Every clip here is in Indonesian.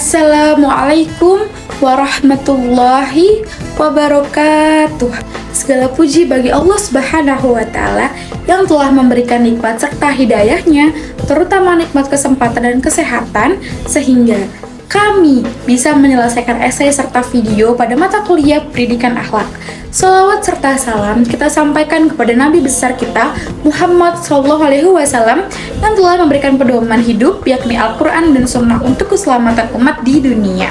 Assalamualaikum warahmatullahi wabarakatuh. Segala puji bagi Allah Subhanahu wa Ta'ala yang telah memberikan nikmat serta hidayahnya, terutama nikmat kesempatan dan kesehatan, sehingga kami bisa menyelesaikan esai serta video pada mata kuliah pendidikan akhlak. Salawat serta salam kita sampaikan kepada Nabi besar kita Muhammad SAW yang telah memberikan pedoman hidup yakni Al-Quran dan Sunnah untuk keselamatan umat di dunia.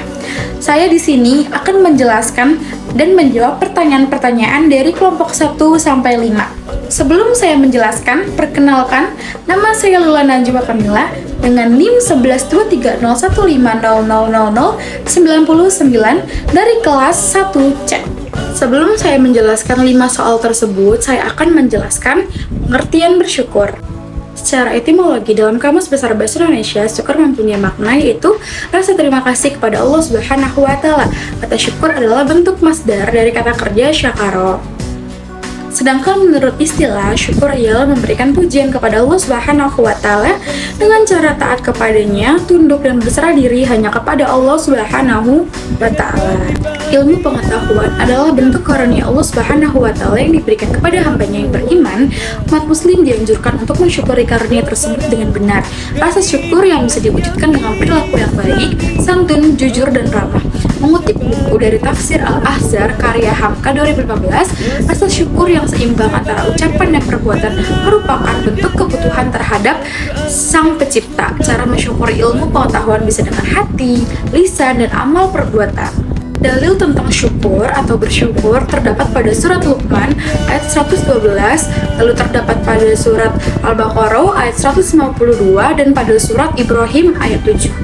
Saya di sini akan menjelaskan dan menjawab pertanyaan-pertanyaan dari kelompok 1 sampai 5. Sebelum saya menjelaskan, perkenalkan, nama saya Lula Najwa Kamila dengan NIM 1230150000099 dari kelas 1C. Sebelum saya menjelaskan 5 soal tersebut, saya akan menjelaskan pengertian bersyukur. Secara etimologi dalam Kamus Besar Bahasa Indonesia, syukur mempunyai makna yaitu rasa terima kasih kepada Allah Subhanahu wa Ta'ala. Kata syukur adalah bentuk masdar dari kata kerja syakaro. Sedangkan menurut istilah, syukur ialah memberikan pujian kepada Allah Subhanahu wa Ta'ala dengan cara taat kepadanya, tunduk dan berserah diri hanya kepada Allah Subhanahu wa Ta'ala. Ilmu pengetahuan adalah bentuk karunia Allah Subhanahu wa Ta'ala yang diberikan kepada hambanya yang beriman. Umat muslim dianjurkan untuk mensyukuri karunia tersebut dengan benar. Rasa syukur yang bisa diwujudkan dengan perilaku yang baik, santun, jujur, dan ramah. Mengutip buku dari Tafsir Al-Ahzar karya Hamka 2015, rasa syukur yang seimbang antara ucapan dan perbuatan merupakan bentuk kebutuhan terhadap Sang Pencipta. Cara mensyukuri ilmu pengetahuan bisa dengan hati, lisan, dan amal perbuatan. Dalil tentang syukur atau bersyukur terdapat pada surat Luqman ayat 112, lalu terdapat pada surat Al-Baqarah ayat 152, dan pada surat Ibrahim ayat 7.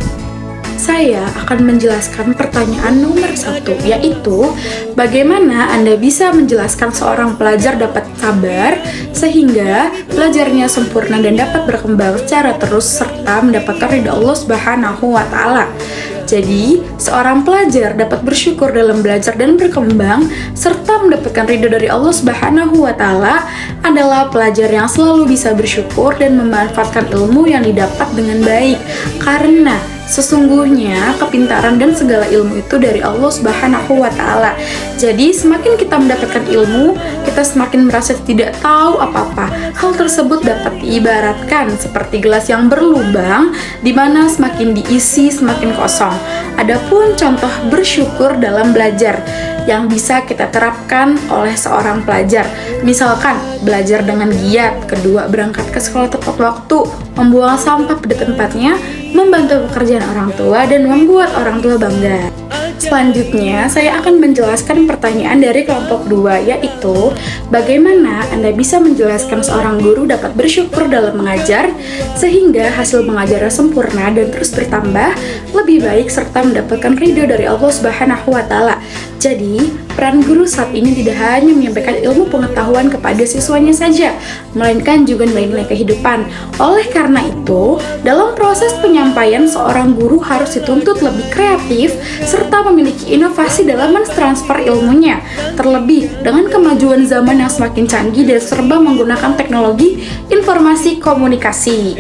Saya akan menjelaskan pertanyaan nomor 1, yaitu bagaimana Anda bisa menjelaskan seorang pelajar dapat sabar sehingga belajarnya sempurna dan dapat berkembang secara terus serta mendapatkan ridha Allah Subhanahu wa Ta'ala. Jadi, seorang pelajar dapat bersyukur dalam belajar dan berkembang serta mendapatkan ridho dari Allah Subhanahu wa Ta'ala adalah pelajar yang selalu bisa bersyukur dan memanfaatkan ilmu yang didapat dengan baik, karena sesungguhnya kepintaran dan segala ilmu itu dari Allah Subhanahu wa Ta'ala. Jadi semakin kita mendapatkan ilmu, kita semakin merasa tidak tahu apa-apa. Hal tersebut dapat diibaratkan seperti gelas yang berlubang, di mana semakin diisi semakin kosong. Adapun contoh bersyukur dalam belajar yang bisa kita terapkan oleh seorang pelajar, misalkan belajar dengan giat, kedua berangkat ke sekolah tepat waktu, membuang sampah pada tempatnya, membantu pekerjaan orang tua, dan membuat orang tua bangga. Selanjutnya, saya akan menjelaskan pertanyaan dari kelompok 2, yaitu bagaimana Anda bisa menjelaskan seorang guru dapat bersyukur dalam mengajar sehingga hasil mengajarnya sempurna dan terus bertambah lebih baik serta mendapatkan ridho dari Allah Subhanahu wa Ta'ala. Jadi, peran guru saat ini tidak hanya menyampaikan ilmu pengetahuan kepada siswanya saja, melainkan juga nilai-nilai kehidupan. Oleh karena itu, dalam proses penyampaian, seorang guru harus dituntut lebih kreatif serta memiliki inovasi dalam mentransfer ilmunya. Terlebih, dengan kemajuan zaman yang semakin canggih dan serba menggunakan teknologi informasi komunikasi.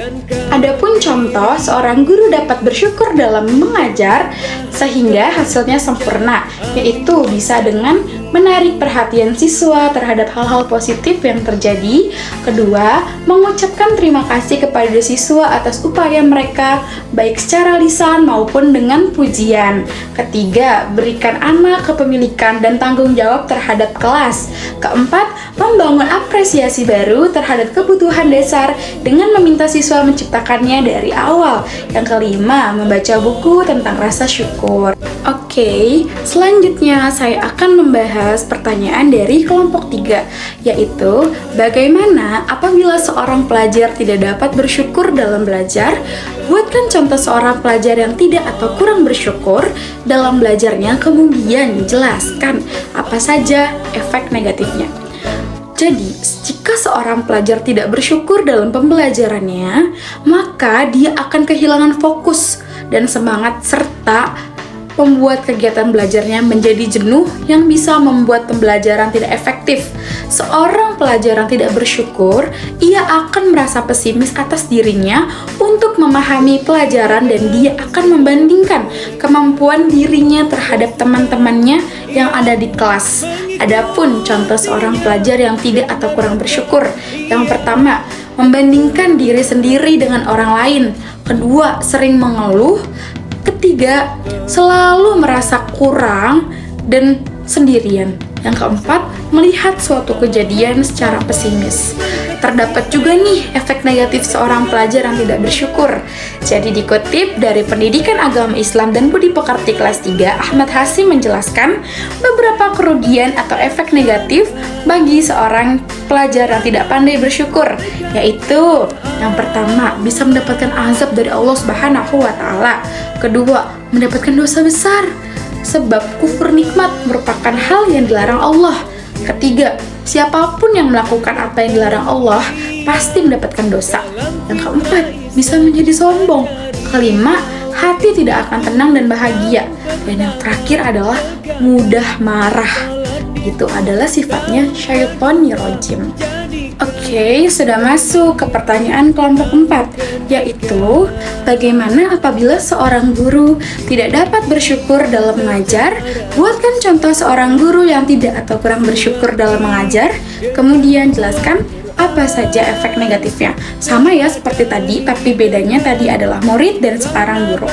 Adapun contoh, seorang guru dapat bersyukur dalam mengajar sehingga hasilnya sempurna, yaitu bisa dengan menarik perhatian siswa terhadap hal-hal positif yang terjadi. Kedua, mengucapkan terima kasih kepada siswa atas upaya mereka, baik secara lisan maupun dengan pujian. Ketiga, berikan anak kepemilikan dan tanggung jawab terhadap kelas. Keempat, membangun apresiasi baru terhadap kebutuhan dasar dengan meminta siswa menciptakannya dari awal. Yang kelima, membaca buku tentang rasa syukur. Oke, selanjutnya saya akan membahas pertanyaan dari kelompok 3, yaitu bagaimana apabila seorang pelajar tidak dapat bersyukur dalam belajar. Buatkan contoh seorang pelajar yang tidak atau kurang bersyukur dalam belajarnya, kemudian jelaskan apa saja efek negatifnya. Jadi, jika seorang pelajar tidak bersyukur dalam pembelajarannya, maka dia akan kehilangan fokus dan semangat serta membuat kegiatan belajarnya menjadi jenuh yang bisa membuat pembelajaran tidak efektif. Seorang pelajar yang tidak bersyukur, ia akan merasa pesimis atas dirinya untuk memahami pelajaran dan dia akan membandingkan kemampuan dirinya terhadap teman-temannya yang ada di kelas. Adapun contoh seorang pelajar yang tidak atau kurang bersyukur, yang pertama, membandingkan diri sendiri dengan orang lain. Kedua, sering mengeluh. Ketiga, selalu merasa kurang dan sendirian. Yang keempat, melihat suatu kejadian secara pesimis. Terdapat juga nih efek negatif seorang pelajar yang tidak bersyukur. Jadi dikutip dari Pendidikan Agama Islam dan Budi Pekerti kelas 3, Ahmad Hasim menjelaskan beberapa kerugian atau efek negatif bagi seorang pelajar yang tidak pandai bersyukur, yaitu yang pertama, bisa mendapatkan azab dari Allah Subhanahu wa Ta'ala. Kedua, mendapatkan dosa besar sebab kufur nikmat merupakan hal yang dilarang Allah. Ketiga, siapapun yang melakukan apa yang dilarang Allah pasti mendapatkan dosa. Yang keempat, bisa menjadi sombong. Kelima, hati tidak akan tenang dan bahagia. Dan yang terakhir adalah mudah marah. Itu adalah sifatnya syaitonir rajim. Oke, sudah masuk ke pertanyaan kelompok 4, yaitu bagaimana apabila seorang guru tidak dapat bersyukur dalam mengajar? Buatkan contoh seorang guru yang tidak atau kurang bersyukur dalam mengajar, kemudian jelaskan apa saja efek negatifnya. Sama ya seperti tadi, tapi bedanya tadi adalah murid dan sekarang guru.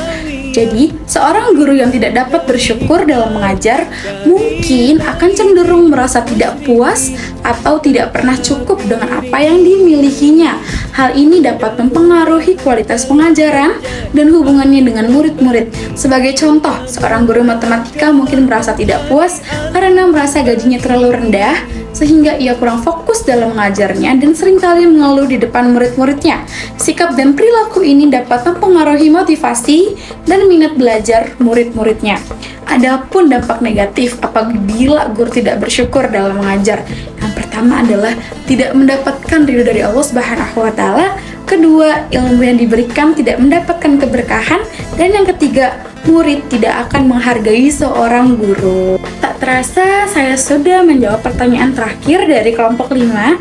Jadi, seorang guru yang tidak dapat bersyukur dalam mengajar mungkin akan cenderung merasa tidak puas atau tidak pernah cukup dengan apa yang dimilikinya. Hal ini dapat mempengaruhi kualitas pengajaran dan hubungannya dengan murid-murid. Sebagai contoh, seorang guru matematika mungkin merasa tidak puas karena merasa gajinya terlalu rendah, sehingga ia kurang fokus dalam mengajarnya dan seringkali mengeluh di depan murid-muridnya. Sikap dan perilaku ini dapat mempengaruhi motivasi dan minat belajar murid-muridnya. Adapun dampak negatif apabila guru tidak bersyukur dalam mengajar, yang pertama adalah tidak mendapatkan ridho dari Allah Subhanahu wa Ta'ala. Kedua, ilmu yang diberikan tidak mendapatkan keberkahan. Dan yang ketiga, murid tidak akan menghargai seorang guru. Tak terasa saya sudah menjawab pertanyaan terakhir dari kelompok 5,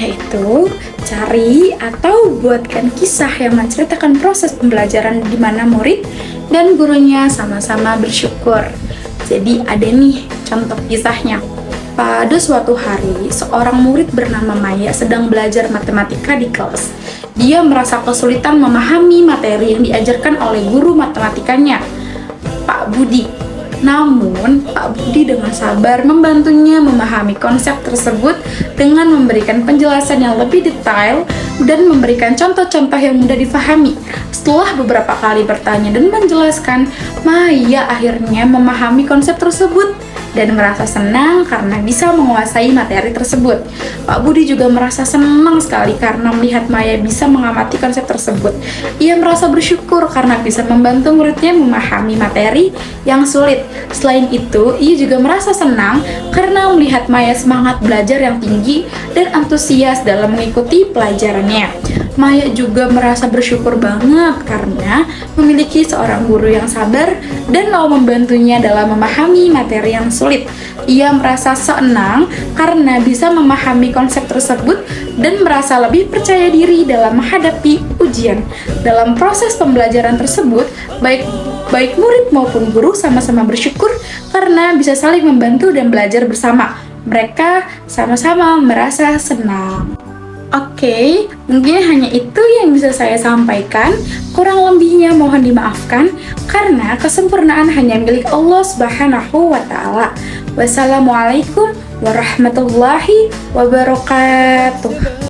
yaitu cari atau buatkan kisah yang menceritakan proses pembelajaran di mana murid dan gurunya sama-sama bersyukur. Jadi ada nih contoh kisahnya. Pada suatu hari, seorang murid bernama Maya sedang belajar matematika di kelas. Dia merasa kesulitan memahami materi yang diajarkan oleh guru matematikanya, Pak Budi. Namun, Pak Budi dengan sabar membantunya memahami konsep tersebut dengan memberikan penjelasan yang lebih detail dan memberikan contoh-contoh yang mudah difahami. Setelah beberapa kali bertanya dan menjelaskan, Maya akhirnya memahami konsep tersebut dan merasa senang karena bisa menguasai materi tersebut. Pak Budi juga merasa senang sekali karena melihat Maya bisa mengamati konsep tersebut. Ia merasa bersyukur karena bisa membantu muridnya memahami materi yang sulit. Selain itu, ia juga merasa senang karena melihat Maya semangat belajar yang tinggi dan antusias dalam mengikuti pelajarannya. Maya juga merasa bersyukur banget karena memiliki seorang guru yang sabar dan mau membantunya dalam memahami materi yang sulit. Ia merasa senang karena bisa memahami konsep tersebut dan merasa lebih percaya diri dalam menghadapi ujian. Dalam proses pembelajaran tersebut, baik murid maupun guru sama-sama bersyukur karena bisa saling membantu dan belajar bersama. Mereka sama-sama merasa senang. Oke, mungkin hanya itu yang bisa saya sampaikan. Kurang lebihnya mohon dimaafkan karena kesempurnaan hanya milik Allah Subhanahu wa Ta'ala. Wassalamualaikum warahmatullahi wabarakatuh.